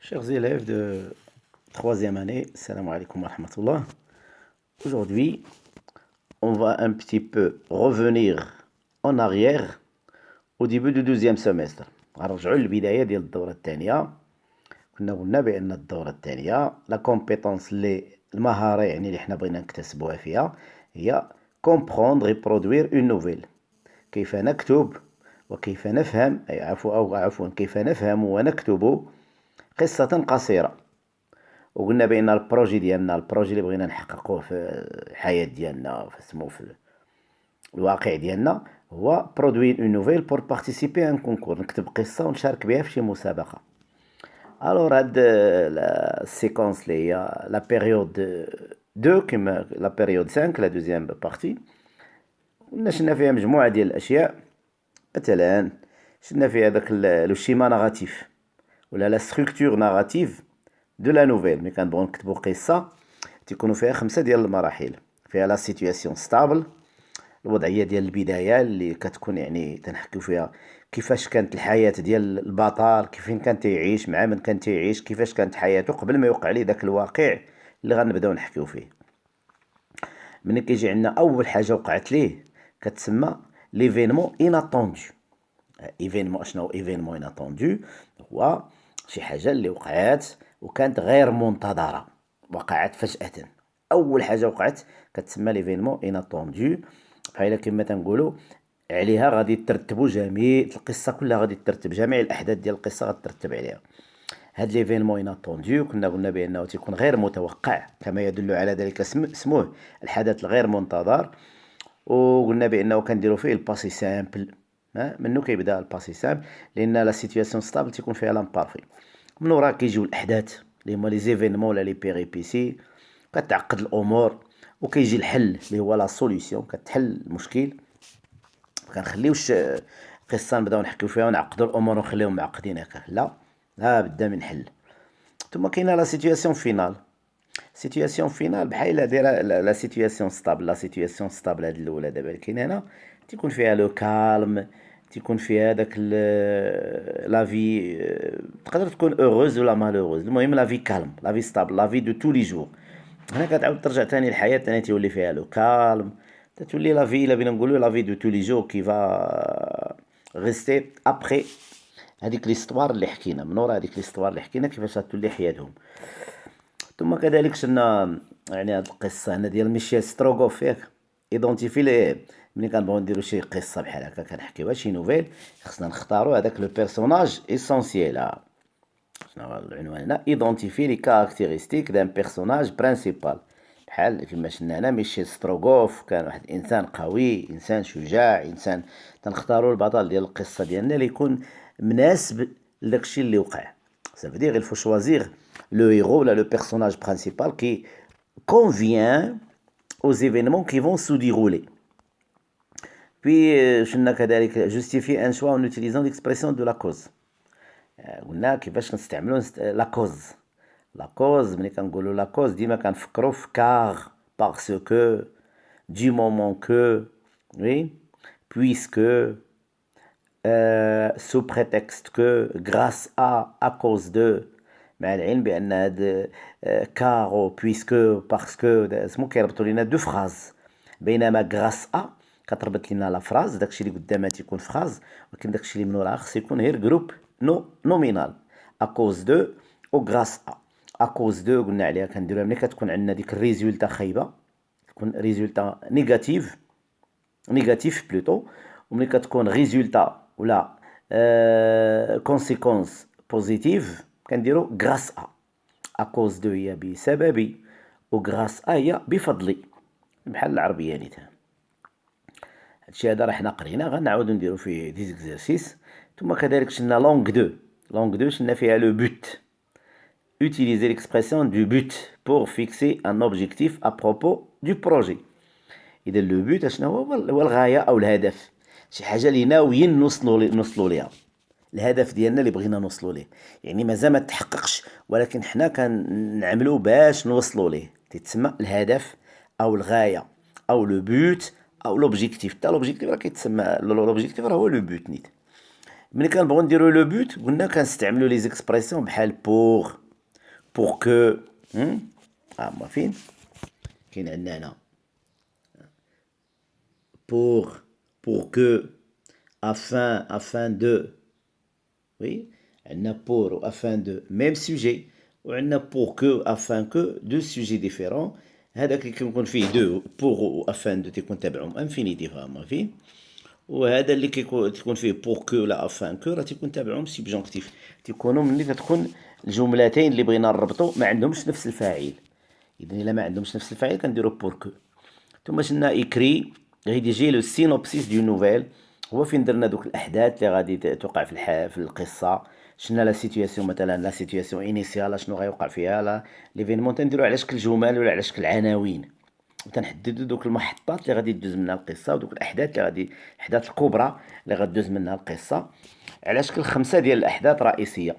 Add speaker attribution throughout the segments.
Speaker 1: Chers élèves de troisième année, salam alaikum wa rahmatullah. Aujourd'hui, on va un petit peu revenir en arrière au début du deuxième semestre. غنرجعوا للبداية ديال الدورة الثانية. كنا قلنا بأن الدورة الثانية لا كومبيتونس المهارة يعني اللي حنا بغينا نكتسبوها فيها هي comprendre et produire une nouvelle. كيف نكتب وكيف نفهم عفوا كيف نفهم ونكتب قصة قصيرة. وقلنا بأن البروجي اللي بغينا نحققوه في الحياة ديالنا في الواقع ديالنا هو برودوير اون نوفيل بور بارتيسيبي ان كونكور، نكتب قصة ونشارك بها في شي مسابقة. الوغ هاد السيكونس اللي هي لا بيريود 2 كما لا بيريود 5 لا دوزيام بارتي، شفنا فيها مجموعة ديال الأشياء. مثلا شفنا فيها داك لو شيما ناراتيف ولا لا ستركتور ناراتيف دو لا نوفيل. ملي كنبغيو نكتبو قصة تيكونوا فيها 5 ديال المراحل. فيها لا سيتوياسيون ستابل، الوضعية ديال البداية اللي كتكون يعني تنحكيو فيها كيفاش كانت الحياة ديال البطل، كيفين كان تيعيش مع من كان تيعيش، كيفاش كانت حياته قبل ما يوقع ليه داك الواقع اللي غنبداو نحكيو فيه. ملي كيجي عندنا اول حاجة وقعت ليه كتسمى ليفينمون اناتوندو. ايفينمون شنو ايفينمون اناتوندو؟ هو شي حاجة اللي وقعات وكانت غير منتظرة، وقعت فجأة. اول حاجة وقعت كتسمى ليفينمون اناتوندو. بحال كما تنقولوا عليها غادي ترتبوا جميع القصة كلها، غادي ترتب جميع الاحداث ديال القصة غترتب عليها. هاد ليفينمون اناتوندو كنا قلنا بانه تيكون غير متوقع، كما يدل على ذلك اسمه الحدث الغير منتظر. وقلنا بانه كنديروا فيه الباسي سامبل. منو كيبدا الباسي سامبل؟ لان لا سيتوياسيون ستابل تيكون فيها لامبارفي. من وراء كيجيو الاحداث اللي هما لي زيفينمون ولا لي بيريبيسي، كتعقد الامور وكيجي الحل اللي هو لا سوليسيون، كتحل المشكل. كنخليوش قصه نبداو نحكيو فيها ونعقدوا الامور ونخليهم معقدين هكا، لا بدا من حل. ثم كاينه لا سيتوياسيون فينال. سيتوياسيون فينال بحال دايره لا سيتوياسيون ستابل. لا سيتوياسيون ستابل هاد الاولى دابا اللي كاين هنا تيكون فيها لو كالم، تيكون فيها داك لا في تقدر تكون اوغوز ولا مالوغوز، المهم لا في كالم، لا في ستابل، لا في دو تو لي جور. هنا كتعاود ترجع ثاني الحياه ثاني تولي فيها لو كالم، تتولي لا في الا بينا نقولوا لا في دو تو لي جور كي فا ريستي ابري هذيك ليستوار اللي حكينا. من ورا هذيك ليستوار اللي حكينا كيفاش غتولي حياتهم. ثم كذلك شنا يعني هاد القصه هنا ديال ميشيل ستروغوف ياك ايدونتيفي لي. ملي كنبغيو نديرو شي قصه بحال هكا كنحكيوها شي نوفيل، خصنا نختارو هذاك لو بيرسوناج اسونسييل. شنو هو العنوان هنا؟ ايدونتيفي لي كاركتيرستيك دان بيرسوناج برينسيبال. بحال كما شفنا هنا ميشيل ستروغوف كان واحد الانسان قوي، انسان شجاع، انسان تنختاروا البطل ديال القصه ديالنا اللي يكون مناسب لداكشي اللي وقع. Ça veut dire il faut choisir le héros, là, le personnage principal qui convient aux événements qui vont se dérouler. Puis, شفنا كذلك justifier un choix en utilisant l'expression de la cause. قلنا كيفاش نستعملوا لا كوز. لا كوز ملي كنقولوا لا كوز ديما كنفكروا في كار، باسكو، دي مومون كو، وي، بويسكو، سو بريتكست كو، غراس ا كوز دو. مع العلم بان هاد كارو بويسكو باسكو اسمو كيربطوا لينا دو فراز، بينما غراس ا كتربط لينا لا فراز، داكشي اللي قدامها تيكون فراز، ولكن داكشي اللي من وراها خص يكون غير جروب نومينال. اكوز دو او غراس ا. اكوز دو قلنا عليها كنديروها ملي كتكون عندنا ديك الريزولتا خايبه، تكون ريزولتا نيجاتيف بلوتو. وملي كتكون ريزولتا ولا كونسيكونس بوزيتيف كنديرو غراس ا. اكوز دو هي بسبب، وغراس ا هي بفضلي، بحال العربيه نيتها. هادشي هذا راه حنا قرينا، غنعاودو نديرو فيه دي زيكزارسيس. ثم كذلك شفنا لونغ دو شفنا فيها لو بوت. Utiliser l'expression du but pour fixer un objectif à propos du projet. إذا لو بوت شنو هو الغاية أو الهدف، شي حاجة اللي ناويين نوصلوا ليها، الهدف ديالنا اللي بغينا نوصلوا ليه، يعني مازال ما تحققش ولكن حنا كنعملوا باش نوصلوا ليه، تتسمى الهدف أو الغاية أو لو بوت أو لوبجيكتيف. حتى لوبجيكتيف راه كيتسمى لوبجيكتيف راه هو لو بوت نيت. ملي كنبغيو نديرو لو بوت قلنا كنستعملو لي زيكسبرسيون بحال بور كو. هما فين كاين عندنا هنا pour que, afin de. Oui, عندنا pour و afin de même sujet وعندنا pour que afin que deux sujets différents. هذاك اللي كيكون فيه دو pour و afin de تيكون تابعهم انفينيتيف هما فين. وهذا اللي تيكون فيه pour que ولا afin que راه تيكون تابعهم سبجونكتيف. تيكونوا ملي كتكون الجملتين اللي بغينا نربطوا ما عندهمش نفس الفاعل. اذا الا ما عندهمش نفس الفاعل كنديروا pour que. ثم شلنا ايكري rédiger le synopsis du nouvelle. هو فين درنا دوك الاحداث اللي غادي توقع في القصه. شلنا لا سيتوياسيون مثلا لا سيتوياسيون انيسيال شنو غيوقع فيها لا ليفينمون تنديرو على شكل جمل ولا على شكل عناوين وتنحددوا دوك المحطات اللي غادي تدوز منها القصه ودوك الاحداث اللي غادي الاحداث الكبرى اللي غادوز منها القصه على شكل 5 ديال الاحداث رئيسيه.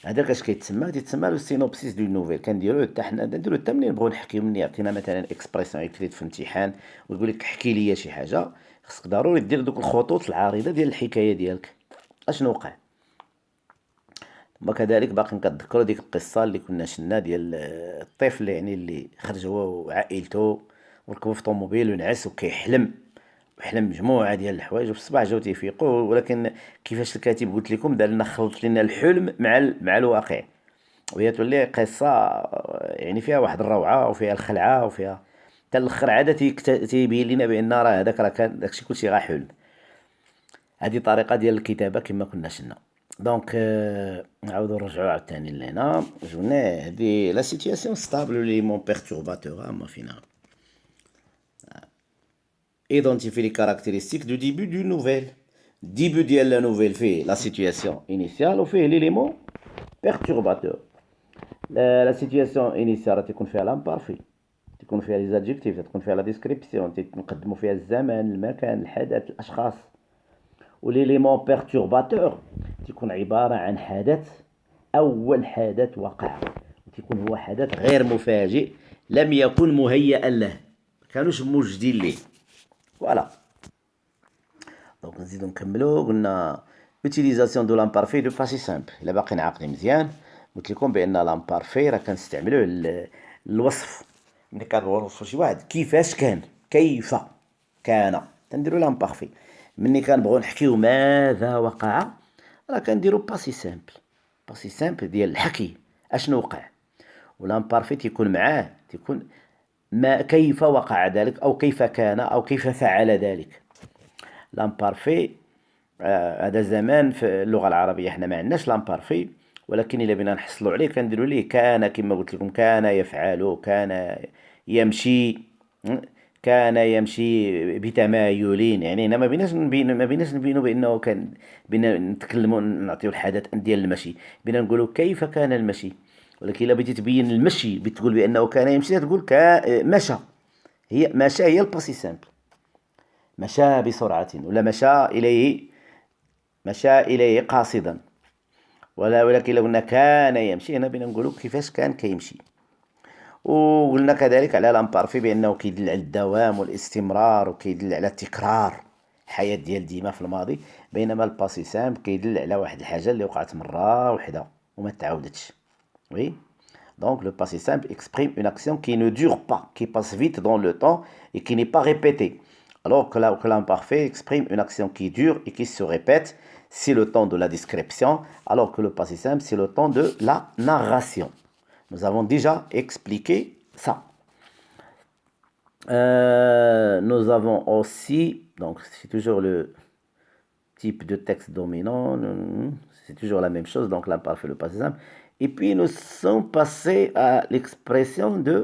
Speaker 1: هذاك اش تيتسمى لو سينوبسيس دو نوفيل. كنديروه حتى حنا نديروه حتى ملي نبغيو نحكيو مني يعطينا مثلا اكسبريسيون اكريت في امتحان ويقول لك احكي لي شي حاجه خصك ضروري دير دوك الخطوط العريضه ديال الحكايه ديالك اشنو وقع. وكذلك باقي كنتذكروا ديك القصه اللي كنا شلنا ديال الطفل يعني اللي خرج هو وعائلته وركبوا في طوموبيل ونعس وكيحلم وحلم مجموعه ديال الحوايج وفي الصباح جاو تيفيقوا. ولكن كيفاش الكاتب قلت لكم دار لنا خلط لنا الحلم مع الواقع وهي تولي قصه يعني فيها واحد الروعه وفيها الخلعه وفيها حتى الاخر عاد تيبين لنا بان راه هذاك راه كان داكشي كلشي غا حلم. هذه طريقه ديال الكتابه كما كنا شلنا. دونك نعاودو نرجعو عاوتاني لهنا. قلنا هذه لا سيتوياسيون ستابل ليمون بيرتورباتور هما فينا. Identifier les caractéristiques du début d'une nouvelle. Début de la nouvelle fait la situation initiale ou fait l'élément perturbateur. La situation initiale تكون فيها l'imparfait تكون فيها les adjectifs تكون فيها la description تنقدموا فيها الزمن المكان الحدث الأشخاص. والإليمون بيرتورباتور تكون عبارة عن حدث أول حدث وقع تكون هو حدث غير مفاجئ لم يكن مهيئا له كانوش موجدين ليه. فوالا دونك نزيدو نكملو. قلنا utilisation de l'imparfait de passé simple. الا باقي عاقلين مزيان قلت لكم بان l'imparfait راه كنستعملوه للوصف. ملي كنبغيو نوصفو شي واحد كيفاش كان كيف كان تنديرو l'imparfait. ملي كنبغيو نحكيو ماذا وقع راه كنديرو باسي سامبل. باسي سامبل ديال الحكي اشنو وقع. والامبارفي تيكون معاه تيكون ما كيف وقع ذلك او كيف كان او كيف فعل ذلك. لامبارفي هذا زمان في اللغه العربيه حنا ما عندناش لامبارفي ولكن الا بغينا نحصلوا عليه كنديروا ليه كان كما قلت لكم كان يفعل كان يمشي كان يمشي بتمايل. يعني هنا ما بيناش نبينوا بانه كان بينا نتكلموا نعطيو الحدث ديال المشي بينا نقولوا كيف كان المشي. ولكن الا بغيتي تبين المشي بتقول بانه كان يمشي تقول مشى. هي مشى هي الباسي سامبل. مشى بسرعة ولا مشى إليه قاصدا. ولكن لو قلنا كان يمشي هنا بينا نقولوا كيفاش كان كيمشي. وقلنا كذلك على لامبارفي بأنه كيدل على الدوام والاستمرار وكيدل على التكرار الحياة ديال ديما في الماضي. بينما الباسي سامبل كيدل على واحد الحاجة اللي وقعت مرة وحدة وما تعاودتش. Oui. Donc le passé simple exprime une action qui ne dure pas, qui passe vite dans le temps et qui n'est pas répétée. Alors que l'imparfait exprime une action qui dure et qui se répète, c'est le temps de la description, alors que le passé simple, c'est le temps de la narration. Nous avons déjà expliqué ça. Nous avons aussi, donc c'est toujours le type de texte dominant, c'est toujours la même chose, donc l'imparfait, le passé simple. Et puis nous sommes passés à l'expression de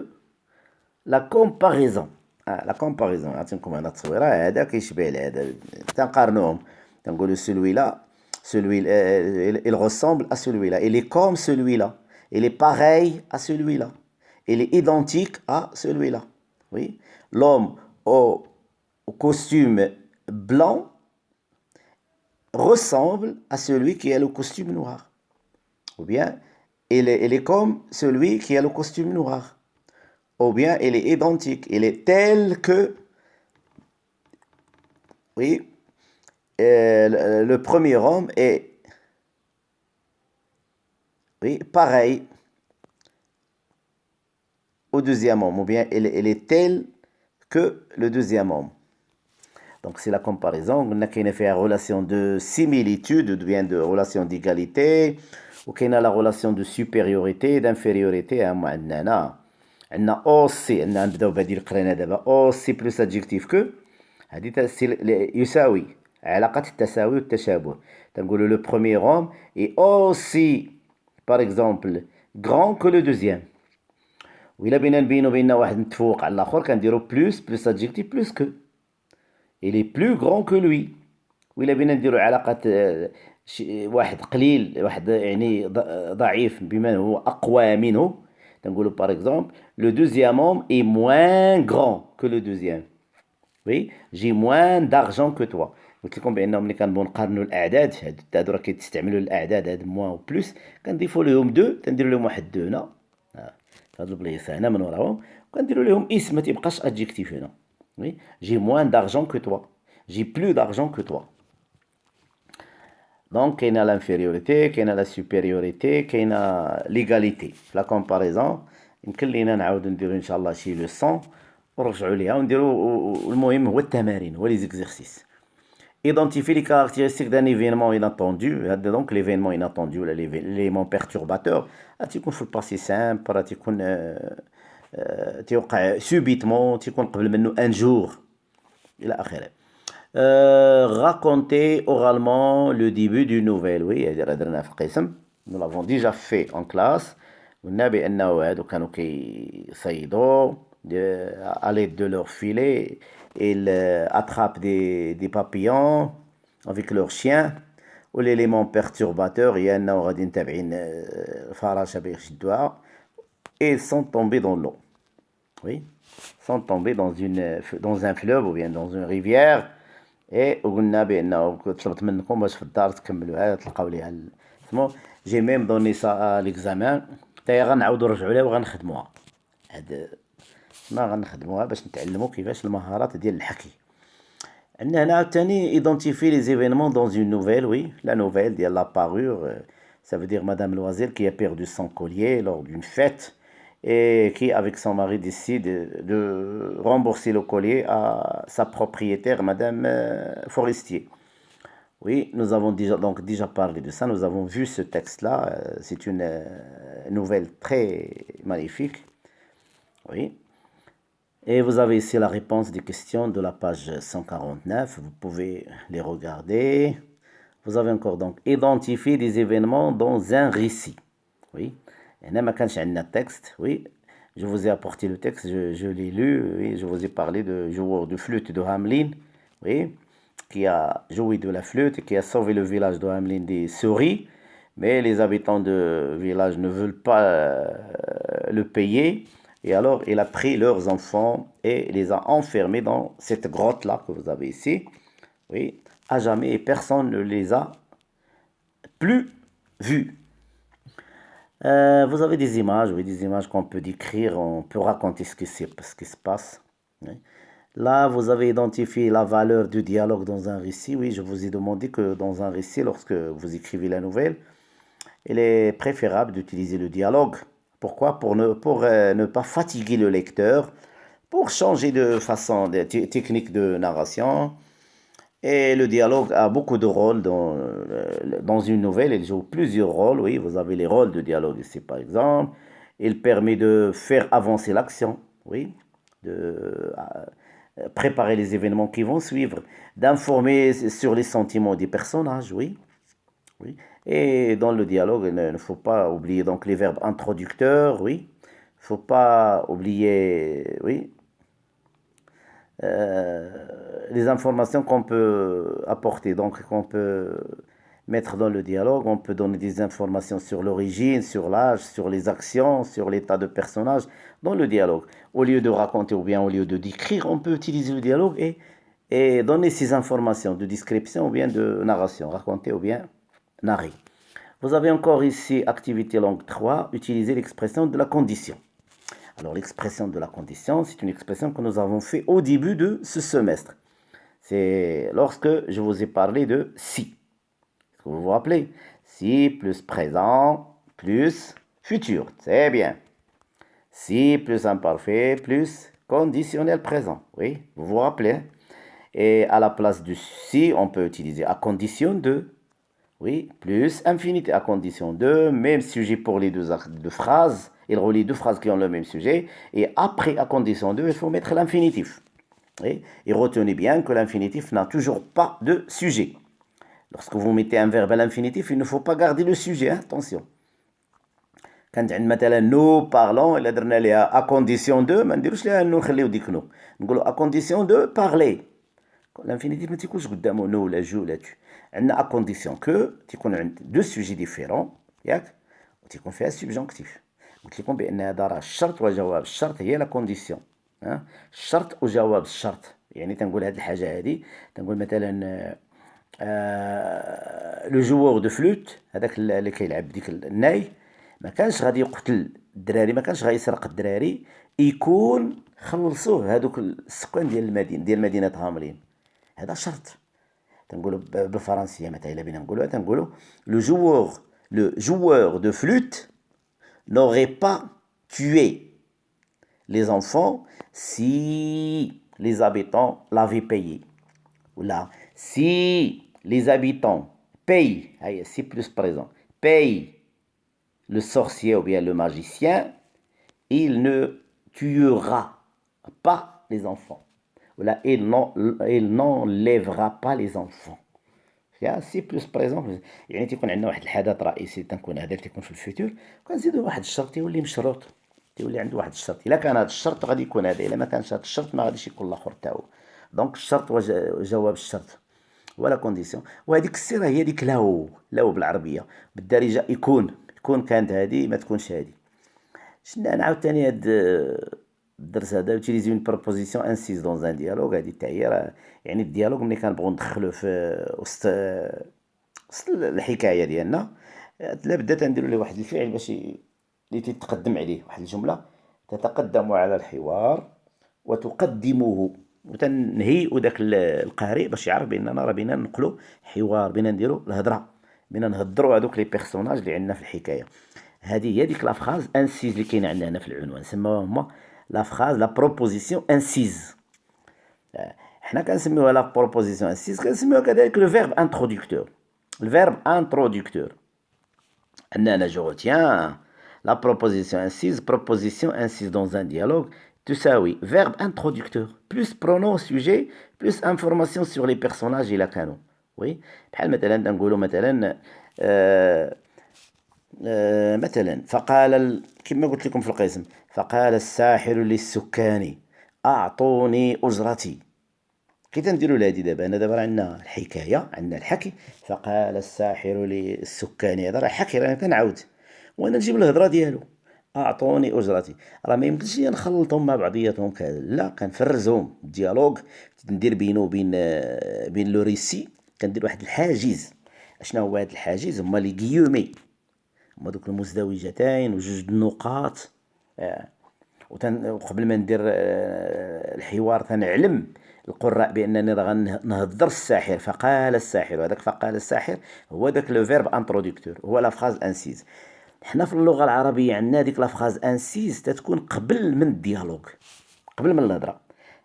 Speaker 1: la comparaison. لا كومباريزون عطينكم هنا التصويره هذا كيشبه لهذا تنقارنوهم تنقولوا celui il ressemble à celui-là il est comme celui-là il est pareil à celui-là il est identique à celui-là. Oui, l'homme au costume blanc ressemble à celui qui a le costume noir. Ou bien il est comme celui qui a le costume noir. Ou bien il est identique, il est tel que, oui, le premier homme est pareil au deuxième homme, ou bien elle est telle que le deuxième homme. Donc c'est la comparaison. On a qu'il fait la relation de similitude, ou bien de relation d'égalité, ou qu'il a la relation de supériorité, d'infériorité. On a aussi, on a aussi plus adjectif que, يساوي علاقة التساوي والتشابه. تنقول le premier homme est aussi, par exemple, grand que le deuxième. وإلا بينا نبينو بين واحد متفوق على الآخر كنديرو plus adjectif plus que. Il est plus grand que lui. وإلا بينا نديرو علاقة واحد قليل واحد يعني ضعيف بمن هو أقوى منه تنقولو par exemple le deuxième homme est moins grand que le deuxième. Oui, j'ai moins d'argent que toi. قلت لكم بانهم ملي كنبغيو نقارنوا الاعداد هادو راه كيستعملوا الاعداد هاد موان و بلس كنضيفوا لهم دو تنديروا لهم واحد دو هنا في هاد البلايص هنا من وراهم وكنديروا لهم اسم ما تيبقاش ادجيكتيف هنا. Oui, j'ai moins d'argent que toi. J'ai plus d'argent que toi. Donc كاين l'infériorité, كاين la supériorité, كاين l'égalité. La comparaison يمكن لينا نعاودو نديرو ان شاء الله شي لوسون ونرجعوا ليها ونديرو المهم هو التمارين هو لي زيكزيرسيس. Identifier les caractéristiques d'un événement inattendu. Donc l'événement inattendu, l'élément perturbateur, تيكون في الباسي سامبل تيكون تيوقع subitement تيكون قبل منه un jour إلى آخره. Raconter oralement le début d'une nouvelle. Oui, درنا في القسم. Nous l'avons déjà fait en classe. قلنا بأنه هادو كانوا كيصيدوا à l'aide de leur filet. Ils attrapent des papillons avec leurs chiens. والélément perturbateur هي أنه غادي متابعين فراشة باش يشدوها et sont tombés dans l'eau. Oui, sont tombés dans un fleuve ou bien dans une rivière. Et وقلنا بأنه طلبت منكم باش في الدار تكملوها تلقاو ليها اسمو جي ميم دوني سا à l'examen حتى غنعاودو نرجعو ليها وغنخدموها هاد ما غنخدموها باش نتعلموا كيفاش المهارات ديال الحكي. عندنا هنا عاوتاني identifier les événements dans une nouvelle. Oui, la nouvelle ديال la parure, ça veut dire Madame Loisel qui a perdu son collier lors d'une fête et qui avec son mari décide de rembourser le collier à sa propriétaire Madame Forestier. Oui, nous avons déjà parlé de ça, nous avons vu ce texte-là, c'est une nouvelle très magnifique. Oui. Et vous avez ici la réponse des questions de la page 149. Vous pouvez les regarder. Vous avez encore donc identifié des événements dans un récit. Oui. Et ما كانش عندنا texte. Oui. Je vous ai apporté le texte. Je l'ai lu. Oui. Je vous ai parlé de joueur de flûte de Hamelin. Oui. Qui a joué de la flûte et qui a sauvé le village de Hamelin des souris. Mais les habitants du village ne veulent pas le payer. Et alors, il a pris leurs enfants et les a enfermés dans cette grotte-là que vous avez ici. Oui, à jamais, et personne ne les a plus vus. Vous avez des images, oui, des images qu'on peut décrire, on peut raconter ce qui se passe. Oui. Là, vous avez identifié la valeur du dialogue dans un récit. Oui, je vous ai demandé que dans un récit, lorsque vous écrivez la nouvelle, il est préférable d'utiliser le dialogue. Pourquoi? Pour ne pas fatiguer le lecteur, pour changer de façon, de technique de narration. Et le dialogue a beaucoup de rôles dans une nouvelle. Il joue plusieurs rôles. Oui, vous avez les rôles de dialogue ici, par exemple. Il permet de faire avancer l'action. Oui, de préparer les événements qui vont suivre, d'informer sur les sentiments des personnages. Oui, oui. Et dans le dialogue, il ne faut pas oublier donc les verbes introducteurs, oui. Il ne faut pas oublier, oui, les informations qu'on peut apporter, donc qu'on peut mettre dans le dialogue. On peut donner des informations sur l'origine, sur l'âge, sur les actions, sur l'état de personnage dans le dialogue. Au lieu de raconter ou bien au lieu de décrire, on peut utiliser le dialogue et donner ces informations de description ou bien de narration, raconter ou bien narrer. Vous avez encore ici, activité langue 3, utiliser l'expression de la condition. Alors, l'expression de la condition, c'est une expression que nous avons fait au début de ce semestre. C'est lorsque je vous ai parlé de si. Est-ce que vous vous rappelez? Si plus présent plus futur. C'est bien. Si plus imparfait plus conditionnel présent. Oui, vous vous rappelez, hein? Et à la place du si, on peut utiliser à condition de. Oui, plus infinitif à condition de, même sujet pour les deux phrases. Il relie deux phrases qui ont le même sujet. Et après, à condition de, il faut mettre l'infinitif. Oui, et retenez bien que l'infinitif n'a toujours pas de sujet. Lorsque vous mettez un verbe à l'infinitif, il ne faut pas garder le sujet, hein, attention. كانت عندنا مثلا nous parlons الا درنا ليها à condition de ما نديروش ليها nous نخليو ديك nous نقولوا à condition de parler. الانفينيتيف ما تيكونش قدامه نو ولا جو ولا تو. عندنا ا كونديسيون كو تيكون عند دو سوجي ديفيرون ياك وتيكون فيها سوبجونكتيف. قلت لكم بان هذا راه الشرط وجواب الشرط هي لا كونديسيون. ها الشرط وجواب الشرط. يعني تنقول هذه الحاجه هذه تنقول مثلا لو جوور دو فلوت هذاك اللي كيلعب ديك الناي ما كانش غادي يقتل الدراري ما كانش غيسرق الدراري يكون خلصوه هذوك السكان ديال المدينه ديال مدينه هاملين. هذا شرط. تنقولوا بالفرنسيه مثلا الا بينا نقولوها تنقولوا le joueur de flûte n'aurait pas tué les enfants si les habitants l'avaient payé. Ou là, si les habitants payent, si plus présent, payent le sorcier ou bien le magicien, il ne tuera pas les enfants. Voilà, il n'enlèvera pas les enfants. سي بلوس بريزون يعني تيكون عندنا واحد الحدث رئيسي تنكون هذا تيكون في الفيتور كنزيدو واحد الشرط يولي مشروط تيولي عنده واحد الشرط. الا كان هذا الشرط غادي يكون هذا الا ما كانش هذا الشرط ما غاديش يكون الاخر تاعو. دونك الشرط وجواب الشرط ولا كونديسيون. وهذيك الصيغه هي ديك لو بالعربيه بالدارجه يكون كانت هذه ما تكونش هذه. شنو نعاود ثاني هاد الدرس هذا utiliser une proposition insiste dans un dialogue. هذه حتى هي يعني الديالوج ملي كنبغيو ندخلو في وسط الحكايه ديالنا لابد تنديروا ليه واحد الفعل باش اللي تتقدم عليه واحد الجمله تتقدم على الحوار وتقدمه وتنهيئ داك القارئ باش يعرف باننا راه بينا ننقلوا حوار بينا نديروا الهضره بينا نهضروا هذوك لي بيرسوناج اللي عندنا في الحكايه. هذه هي ديك لا فراز انسيز اللي كاينه عندنا هنا في العنوان سموها هما لا فراز لا بروبوزيسيون انسيز. حنا كنسميوها لا بروبوزيسيون انسيز كنسميوها كذلك لو فيرب انتروديكتور. الفيرب انتروديكتور عندنا جو روتيان لا بروبوزيسيون انسيز بروبوزيسيون انسيز دون ان ديالوج تساوي فيرب انتروديكتور بلس برونون سوجي بلس انفورماسيون سور لي بيرسوناج الا كانوا. وي بحال مثلا نقولوا مثلا مثلا فقال كما قلت لكم في القسم فقال الساحر للسكان أعطوني أجرتي. كي تنديروا لهادي دابا أنا دابا عندنا الحكاية عندنا الحكي فقال الساحر للسكان هذا راه حكي راه كنعاود وأنا نجيب الهضرة ديالو أعطوني أجرتي راه ما يمكنش لي نخلطهم مع بعضياتهم كذا لا كنفرزهم الديالوج ندير بينه وبين لو ريسي كندير واحد الحاجز. اشنا هو هذا الحاجز هما لي غيومي هما دوك المزدوجتين وجوج النقاط. وقبل ما ندير الحوار تنعلم القراء بانني راه غنهضر الساحر فقال الساحر وهذاك فقال الساحر هو داك لو فيرب انتروديكتور هو لا فراز انسيز. حنا في اللغه العربيه عندنا ديك لا فراز انسيز تتكون قبل من الديالوج قبل من الهضره.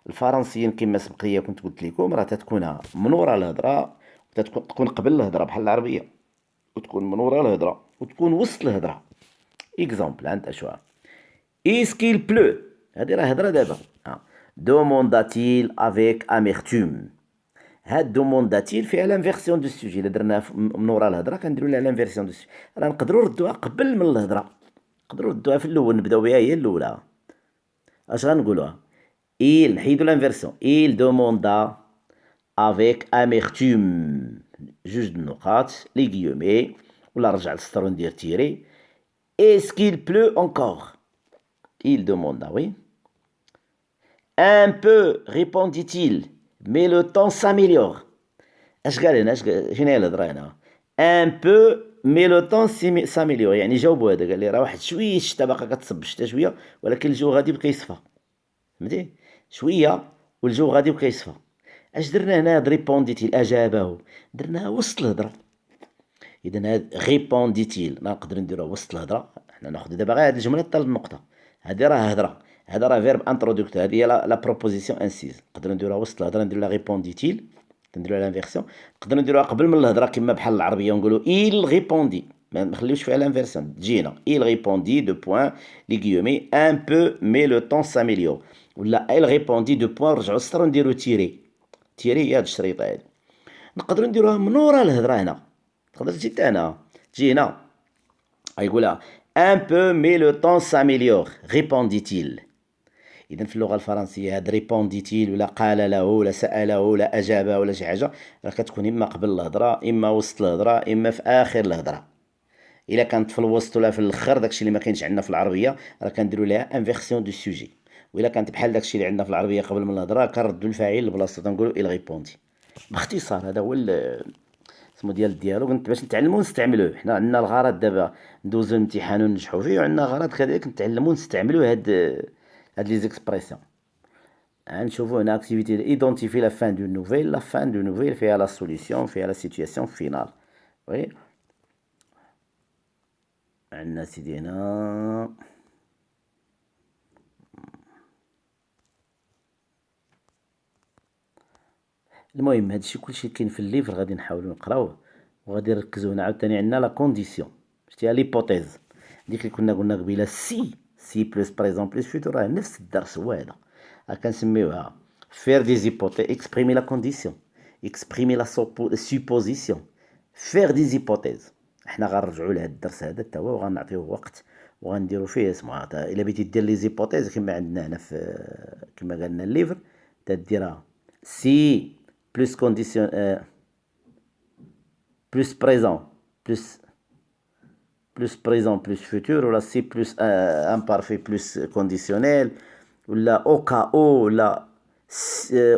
Speaker 1: الفرنسيين كما سبق ليا كنت قلت لكم راه تتكون منوره الهضره تكون قبل الهضره بحال العربيه وتكون منوره الهضره وتكون وسط الهضره. اكزامبل عند اشوا اسكيل بلو هذه راه هضره دابا دومونداتيل افيك اميرتوم. هاد دومونداتيل فيها لانفيرسيون دو سوجي الا درنا منورا الهضره كنديروا لها لانفيرسيون دو سوجي راه نقدروا نردوها قبل من الهضره نقدروا نردوها في الاول نبداو بها هي الاولى. اش غنقولوها il نحيدوا لانفيرسيون il demanda avec amertume جوج النقاط لي غيومي ولا رجع للسطر وندير تيري est-ce qu'il pleut encore il demanda oui un peu répondit-il mais le temps s'améliore. اش قال هنا فين هي الهضره هنا un peu mais le temps s'améliore يعني جاوبوا هذا قال لي راه واحد شويه الشتا باقا كتصب الشتا شويه ولكن الجو غادي بكا يصفى فهمتي شويه والجو غادي بكا يصفى. اش درنا هنا هاد ريبونديتيل اجابه درناها وسط الهضره. اذا هاد ريبونديتيل نقدر نديروها وسط الهضره. حنا ناخذ دابا غير هاد الجمله حتى للنقطه. هادي راه هضره، هذا راه فيرب انترودكتور، هذه هي لا بروبوزيسيون انسيز. نقدر نديروها وسط الهضره، نديرو لا ريبونديتيل، نديروها لانفيرسيون. نقدر نديروها قبل من الهضره كما بحال العربيه ونقولوا il ريبوندي، ما نخليوش فيها لانفيرسيون تجينا il ريبوندي دو بوين لي غيومي ان بو مي لو طون ساميليور، ولا il ريبوندي دو بوين نرجعو السطر ونديرو تيري. تيري هي هاد الشريطه هادي. نقدروا نديروها من ورا الهضره هنا، تقدر تجي حتى هنا، تجي هنا يقولها un peu mais le temps s'améliore répondit-il. إذا في اللغة الفرنسية هاد ريبونديتيل ولا قال له ولا سأله ولا أجابه ولا شي حاجة راه كتكون إما قبل الهضرة إما وسط الهضرة إما في آخر الهضرة. إلا كانت في الوسط ولا في الآخر داكشي اللي ما كاينش عندنا في العربية راه كنديرو ليها انفيرسيون دو سوجي. وإلا كانت بحال داكشي اللي عندنا في العربية قبل من الهضرة كنردو الفاعل لبلاصتو تنقولو إل ريبوندي. باختصار هذا هو اسمو ديال الديالوغ باش نتعلمو نستعملوه. حنا عندنا الغرض دابا ندوزو الامتحان وننجحو فيه، وعندنا غرض كذلك نتعلمو نستعملو هاد لي زيكسبرسيون. نشوفو هنا اكتيفيتي ايدونتيفي لا فان دو نوفيل. لا فان دو نوفيل فيها لا سوليسيون، فيها لا سيتوياسيون فينال. وي عندنا سيدي هنا المهم هادشي كلشي كاين في الليفر، غادي نحاولو نقراوه وغادي نركزو هنا. عاوتاني عندنا لا كونديسيون، شتيها ليبوتيز ديك اللي كنا قلنا قبيله سي بلس بريزون بلس فيتور، راه نفس الدرس هو هذا. كنسميوها faire des hypothèses, exprimer la condition, exprimer la supposition, faire des hypothèses. حنا غنرجعوا لهاد الدرس هذا حتى هو وغنعطيوه وقت وغنديروا فيه اسمها الا بغيتي دير لي زيبوتيز كما عندنا هنا في كما قالنا الليفر تديرها سي بلس كونديسيون بلس بريزون بلس بريزون بلس فوتور، ولا سي بلس امبارفي بلس كونديسيونيل، ولا او كا او، ولا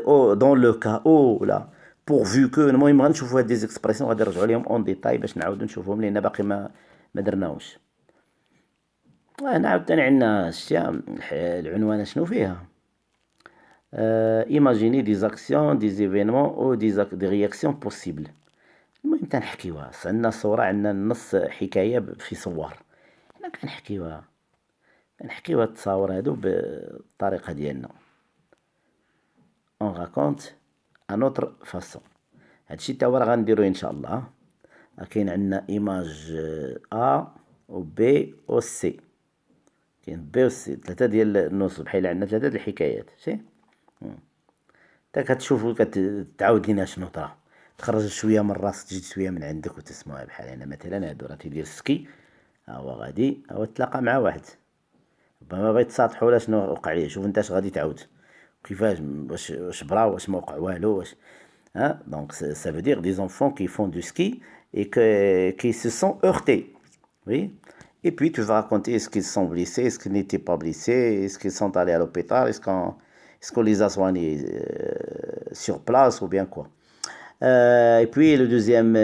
Speaker 1: او دون لو كا او، ولا بورفو كو. المهم غنشوفوا هاد دي زيكسبرسيون غادي نرجعوا ليهم اون ديتاي باش نعاودو نشوفوهم لان باقي ما درناهمش. هنا عاوتاني عندنا شتيها العنوان شنو فيها. ايماجيني دي زاكسيون دي زيفينمون او دي رياكسيون بوسيبل. المهم تنحكيوها، عندنا صورة، عندنا نص حكاية في صور، حنا كنحكيوها التصاور هادو بالطريقة ديالنا. اون راكونت ان اوتر فاسون. هادشي تا هو راه غنديروه ان شاء الله. كاين عندنا ايماج ا و بي و سي، كاين بي و سي، ثلاثة ديال النصوص بحال عندنا ثلاثة ديال الحكايات. شتي تا كتشوفو كتعاود لينا شنو طرا، تخرج شويه من راسك تجي شويه من عندك وتسمعها. بحال هنا مثلا هادو راه تيدير سكي، ها هو غادي هو تلاقى مع واحد ربما بغا يتصالحوا ولا شنو وقع ليه. شوف انت اش غادي تعاود كيفاش، واش برا واش ما وقع والو واش. Donc ça veut dire des enfants qui font du ski et qui se sont heurtés. Oui. Et puis tu vas raconter est-ce qu'ils sont blessés, est-ce qu'ils n'étaient pas blessés, est-ce qu'ils sont allés à l'hôpital, est-ce qu'on les a soignés sur place ou bien quoi. Et puis le deuxième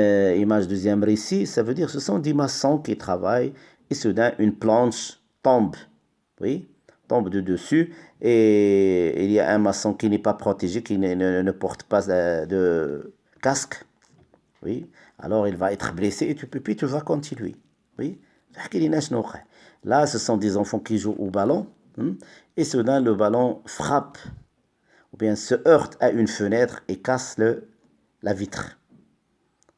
Speaker 1: image, deuxième récit, ça veut dire ce sont des maçons qui travaillent et soudain une planche tombe. Oui, tombe de dessus et il y a un maçon qui n'est pas protégé, qui ne porte pas de casque. Oui, alors il va être blessé et puis tu vas continuer. Oui, là ce sont des enfants qui jouent au ballon et soudain le ballon frappe ou bien se heurte à une fenêtre et casse la vitre.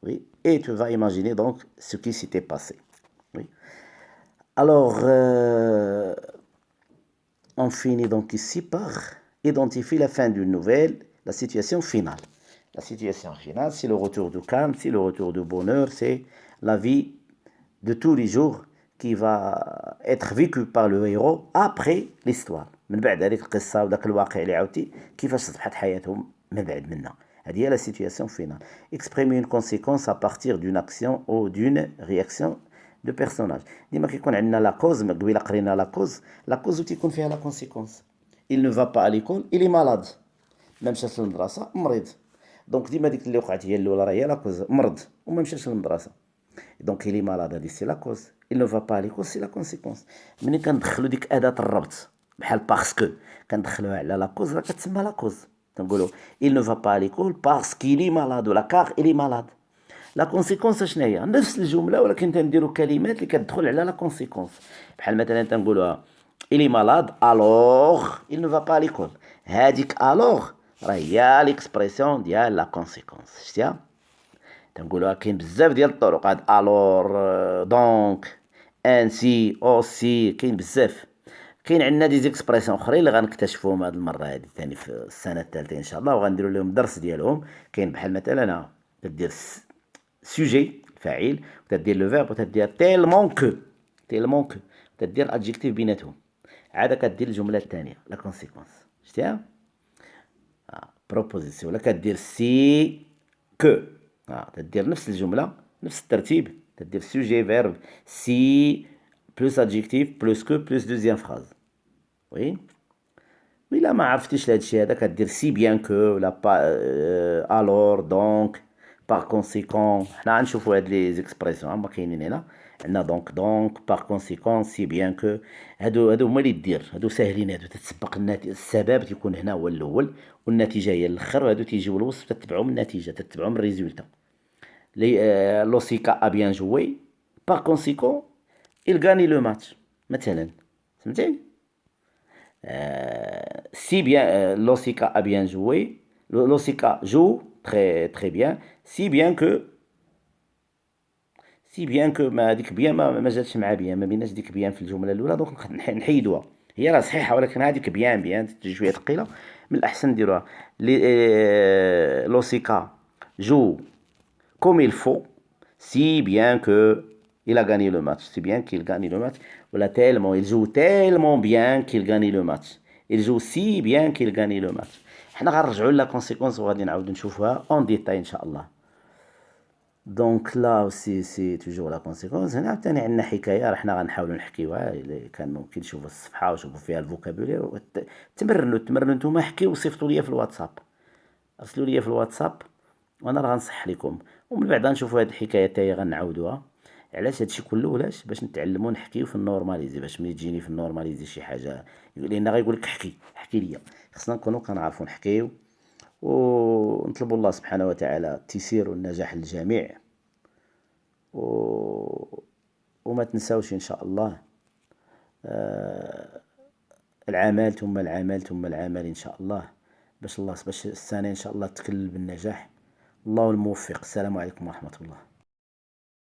Speaker 1: Oui, et tu vas imaginer donc ce qui s'était passé. Oui, alors on finit donc ici par identifier la fin d'une nouvelle, la situation finale. La situation finale, c'est le retour du calme, c'est le retour du bonheur, c'est la vie de tous les jours qui va être vécue par le héros après l'histoire. من بعد هذيك القصة وداك الواقع اللي عاودتي كيفاش صبحت حياتهم من بعد منها. هذه هي la situation finale. Exprimer une conséquence à partir d'une action ou d'une réaction دو بيرسوناج. ديما كيكون عندنا لا كوز، قبيله قرينا لا كوز وتيكون فيها لا كونسيكونس. il ne va pas à l'école il est malade، ما مشاش للمدرسه مريض. دونك ديما ديك اللي وقعت هي الاولى راه هي لا كوز، مرض وما مشاش للمدرسه. دونك il est malade هادي سي لا كوز، il ne va pas à l'école سي لا كونسيكونس. ملي كندخلو ديك اداه الربط بحال باسكو كندخلوها على لا كوز راه كتسمى لا كوز. تنقولوا il ne va pas à l'école parce qu'il est malade ولا car il est malade. لا كونسيكونس شنو هي؟ نفس الجمله ولكن تنديروا كلمات اللي كتدخل على لا كونسيكونس. بحال مثلا تنقولوها il est malade alors il ne va pas à l'école. هذيك alors راه هي ليكسبريسيون ديال لا كونسيكونس. شتيها؟ تنقولوها كاين بزاف ديال الطرق. هاد الور دونك انسي اوسي كاين بزاف. كاين عندنا دي زيكسبريسيون اخرين اللي غنكتشفوهم هاد المره هادي ثاني في السنه الثالثه ان شاء الله، وغنديروا لهم درس ديالهم. كاين بحال مثلا تدير سوجي فاعل وتدير لو فيرب وتدير تيلمون كو، تيلمون كو تدير ادجيكتيف بيناتهم، عاد كدير الجمله الثانيه لا كونسيكونس. شتيها؟ بروبوزيسيون. ولا كدير سي كو، تدير نفس الجمله نفس الترتيب، تدير سوجي فيرب سي بلوس ادجيكتيف بلوس كو بلوس دوزيام فراز. وي وإلا ما عرفتيش هادشي هذا كدير سي بيان كو ولا با الور دونك باغ كونسيكون. حنا غنشوفو هاد لي زيكسبريسيون هما كاينين هنا. عندنا دونك باغ كونسيكون سي بيان كو. هادو هما اللي دير، هادو ساهلين، هادو تتسبق السبب تيكون هنا هو الاول والنتيجه هي الاخر، وهادو تيجيو الوسط تتبعهم النتيجه تتبعهم الريزولتا. لي لوسيكا ا بيان جوي باغ كونسيكون il gagne le match مثلا. فهمتي؟ si bien Losika a bien joué, Losika joue très bien, si bien que ما ديك بيان ما جاتش مع بيان، ما بيناش ديك بيان في الجمله الاولى، دونك نحيدوها. هي راه صحيحه ولكن هذيك بيان تجي شويه ثقيله، من الاحسن نديروها لوسيكا جو comme il faut si bien que il a gagné le match, si bien qu'il gagne le match, ولا tellement il joue tellement bien qu'il gagne le match, il joue si bien qu'il gagne le match. حنا غنرجعوا لا كونسيكونس وغادي نعاودو نشوفوها اون ديتاي ان شاء الله. دونك لا اوسي سي توجور لا كونسيكونس. هنا عاوتاني عندنا حكايه راه حنا غنحاولوا نحكيوها، اللي كان ممكن تشوفوا الصفحه وشوفوا فيها الفوكابولير تمرنوا نتوما، حكيو وصيفطوا لي في الواتساب، ارسلوا لي في الواتساب وانا راه غنصح لكم، ومن بعد نشوفوا هاد الحكايه حتى هي غنعاودوها. علاش هادشي كله؟ علاش؟ باش نتعلموا نحكيو في النورماليزي، باش ملي تجيني في النورماليزي شي حاجه لان غايقول لك حكي ليا، خصنا نكونوا كنعرفوا نحكيو، ونطلبوا الله سبحانه وتعالى التيسير والنجاح للجميع. وما تنساوش ان شاء الله العمل ثم العمل ثم العمل ان شاء الله، باش السنه ان شاء الله تكلل بالنجاح. الله الموفق. السلام عليكم ورحمه الله.